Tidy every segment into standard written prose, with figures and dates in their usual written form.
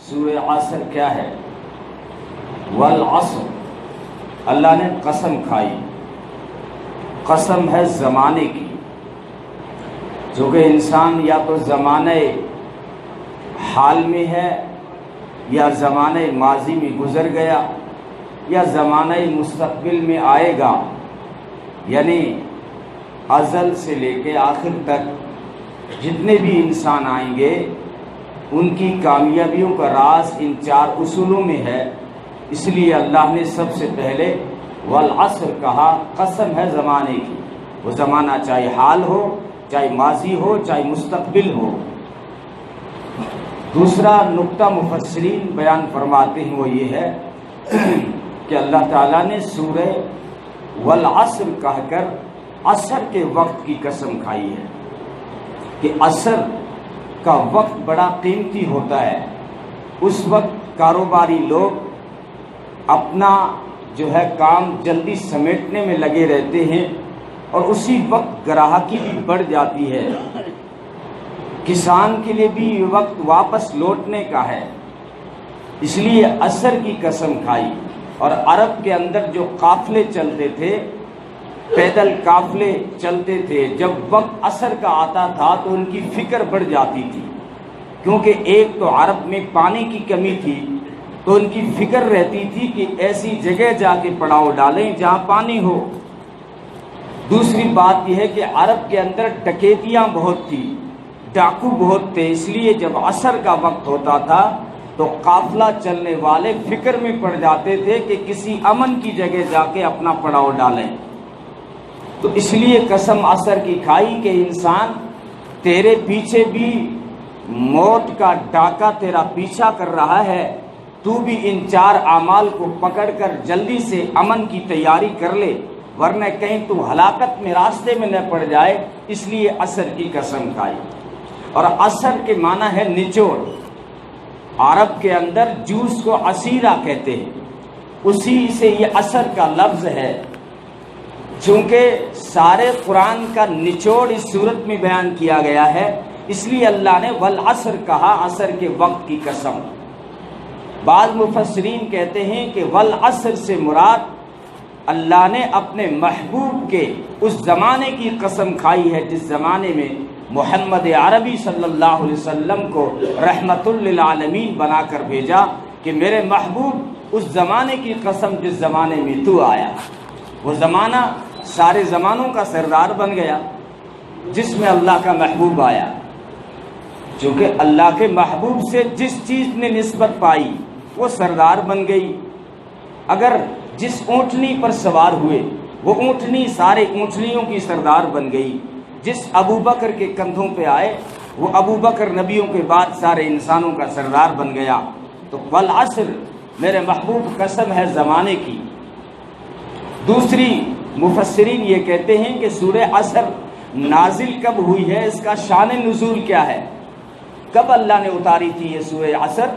سورہ عصر کیا ہے؟ والعصر، اللہ نے قسم کھائی، قسم ہے زمانے کی، جو کہ انسان یا تو زمانے حال میں ہے یا زمانے ماضی میں گزر گیا یا زمانہ مستقبل میں آئے گا، یعنی ازل سے لے کے آخر تک جتنے بھی انسان آئیں گے ان کی کامیابیوں کا راز ان 4 اصولوں میں ہے۔ اس لیے اللہ نے سب سے پہلے والعصر کہا، قسم ہے زمانے کی، وہ زمانہ چاہے حال ہو، چاہے ماضی ہو، چاہے مستقبل ہو۔ دوسرا نقطہ مفسرین بیان فرماتے ہیں وہ یہ ہے کہ اللہ تعالیٰ نے سورہ والعصر کہہ کر عصر کے وقت کی قسم کھائی ہے کہ عصر کا وقت بڑا قیمتی ہوتا ہے۔ اس وقت کاروباری لوگ اپنا جو ہے کام جلدی سمیٹنے میں لگے رہتے ہیں اور اسی وقت گراہکی بھی بڑھ جاتی ہے۔ کسان کے لیے بھی یہ وقت واپس لوٹنے کا ہے، اس لیے عصر کی قسم کھائی۔ اور عرب کے اندر جو قافلے چلتے تھے، پیدل قافلے چلتے تھے، جب وقت عصر کا آتا تھا تو ان کی فکر بڑھ جاتی تھی، کیونکہ ایک تو عرب میں پانی کی کمی تھی، تو ان کی فکر رہتی تھی کہ ایسی جگہ جا کے پڑاؤ ڈالیں جہاں پانی ہو۔ دوسری بات یہ ہے کہ عرب کے اندر ڈکیتیاں بہت تھی، ڈاکو بہت تھے، اس لیے جب عصر کا وقت ہوتا تھا تو قافلہ چلنے والے فکر میں پڑ جاتے تھے کہ کسی امن کی جگہ جا کے اپنا پڑاؤ ڈالیں۔ تو اس لیے قسم عصر کی کھائی کہ انسان تیرے پیچھے بھی موت کا ڈاکہ تیرا پیچھا کر رہا ہے، تو بھی ان 4 اعمال کو پکڑ کر جلدی سے امن کی تیاری کر لے، ورنہ کہیں تو ہلاکت میں راستے میں نہ پڑ جائے۔ اس لیے عصر کی قسم کھائی۔ اور عصر کے معنی ہے نچوڑ۔ عرب کے اندر جوس کو عصیرہ کہتے ہیں، اسی سے یہ عصر کا لفظ ہے۔ چونکہ سارے قرآن کا نچوڑ اس صورت میں بیان کیا گیا ہے، اس لیے اللہ نے والعصر کہا، عصر کے وقت کی قسم۔ بعض مفسرین کہتے ہیں کہ والعصر سے مراد اللہ نے اپنے محبوب کے اس زمانے کی قسم کھائی ہے جس زمانے میں محمد عربی صلی اللہ علیہ وسلم کو رحمت للعالمین بنا کر بھیجا، کہ میرے محبوب اس زمانے کی قسم جس زمانے میں تو آیا۔ وہ زمانہ سارے زمانوں کا سردار بن گیا جس میں اللہ کا محبوب آیا، چونکہ اللہ کے محبوب سے جس چیز نے نسبت پائی وہ سردار بن گئی۔ اگر جس اونٹنی پر سوار ہوئے وہ اونٹنی سارے اونٹنیوں کی سردار بن گئی، جس ابو بکر کے کندھوں پہ آئے وہ ابو بکر نبیوں کے بعد سارے انسانوں کا سردار بن گیا۔ تو والعصر میرے محبوب قسم ہے زمانے کی۔ دوسری مفسرین یہ کہتے ہیں کہ سورہ عصر نازل کب ہوئی ہے، اس کا شان نزول کیا ہے، کب اللہ نے اتاری تھی یہ سورہ عصر؟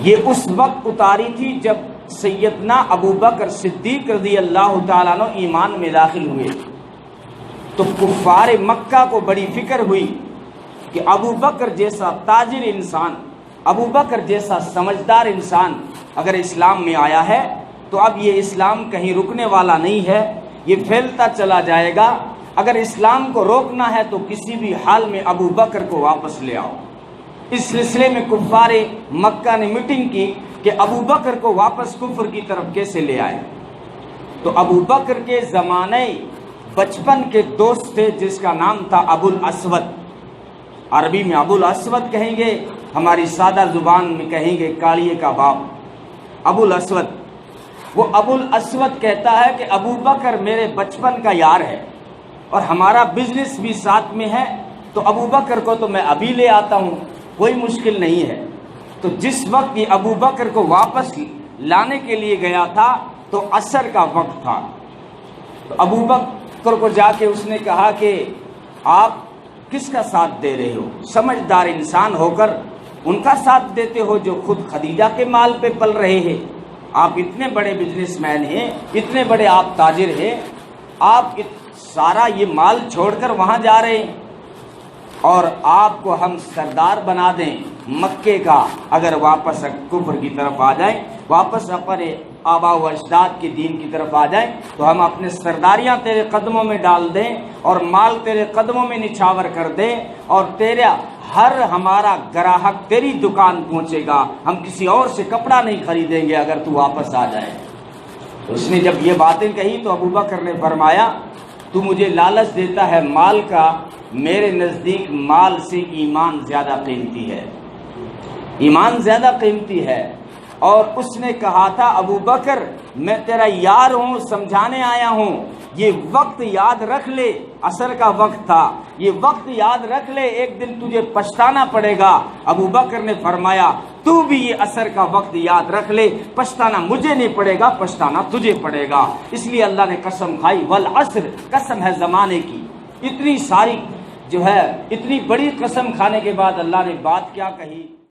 یہ اس وقت اتاری تھی جب سیدنا ابو بکر صدیق رضی اللہ تعالیٰ عنہ ایمان میں داخل ہوئے، تو کفار مکہ کو بڑی فکر ہوئی کہ ابو بکر جیسا تاجر انسان، ابو بکر جیسا سمجھدار انسان اگر اسلام میں آیا ہے تو اب یہ اسلام کہیں رکنے والا نہیں ہے، یہ پھیلتا چلا جائے گا۔ اگر اسلام کو روکنا ہے تو کسی بھی حال میں ابو بکر کو واپس لے آؤ۔ اس سلسلے میں کفار مکہ نے میٹنگ کی کہ ابو بکر کو واپس کفر کی طرف کیسے لے آئے۔ تو ابو بکر کے زمانے بچپن کے دوست تھے جس کا نام تھا ابو الاسود، عربی میں ابو الاسود کہیں گے، ہماری سادہ زبان میں کہیں گے کالیے کا باپ، ابو الاسود۔ وہ ابو الاسود کہتا ہے کہ ابو بکر میرے بچپن کا یار ہے اور ہمارا بزنس بھی ساتھ میں ہے، تو ابو بکر کو تو میں ابھی لے آتا ہوں، کوئی مشکل نہیں ہے۔ تو جس وقت یہ ابو بکر کو واپس لانے کے لیے گیا تھا تو عصر کا وقت تھا، تو ابو بکر کو جا کے اس نے کہا کہ آپ کس کا ساتھ دے رہے ہو؟ سمجھدار انسان ہو کر ان کا ساتھ دیتے ہو جو خود خدیجہ کے مال پہ پل رہے ہیں۔ آپ اتنے بڑے بزنس مین ہیں، اتنے بڑے آپ تاجر ہیں، آپ سارا یہ مال چھوڑ کر وہاں جا رہے ہیں۔ اور آپ کو ہم سردار بنا دیں مکے کا، اگر واپس کفر کی طرف آ جائیں، واپس اپنے آباء و اجداد کے دین کی طرف آ جائیں، تو ہم اپنے سرداریاں تیرے قدموں میں ڈال دیں اور مال تیرے قدموں میں نچھاور کر دیں، اور تیرا ہر ہمارا گراہک تیری دکان پہنچے گا، ہم کسی اور سے کپڑا نہیں خریدیں گے اگر تو واپس آ جائے۔ اس نے جب یہ باتیں کہی تو ابوبکر نے فرمایا تو مجھے لالچ دیتا ہے مال کا، میرے نزدیک مال سے ایمان زیادہ قیمتی ہے، ایمان زیادہ قیمتی ہے۔ اور اس نے کہا تھا ابوبکر میں تیرا یار ہوں، سمجھانے آیا ہوں، یہ وقت یاد رکھ لے، عصر کا وقت تھا، یہ وقت یاد رکھ لے، ایک دن تجھے پچھتانا پڑے گا۔ ابوبکر نے فرمایا تو بھی یہ عصر کا وقت یاد رکھ لے، پچھتانا مجھے نہیں پڑے گا، پچھتانا تجھے پڑے گا۔ اس لیے اللہ نے قسم کھائی، والعصر، قسم ہے زمانے کی۔ اتنی ساری جو ہے اتنی بڑی قسم کھانے کے بعد اللہ نے بات کیا کہی؟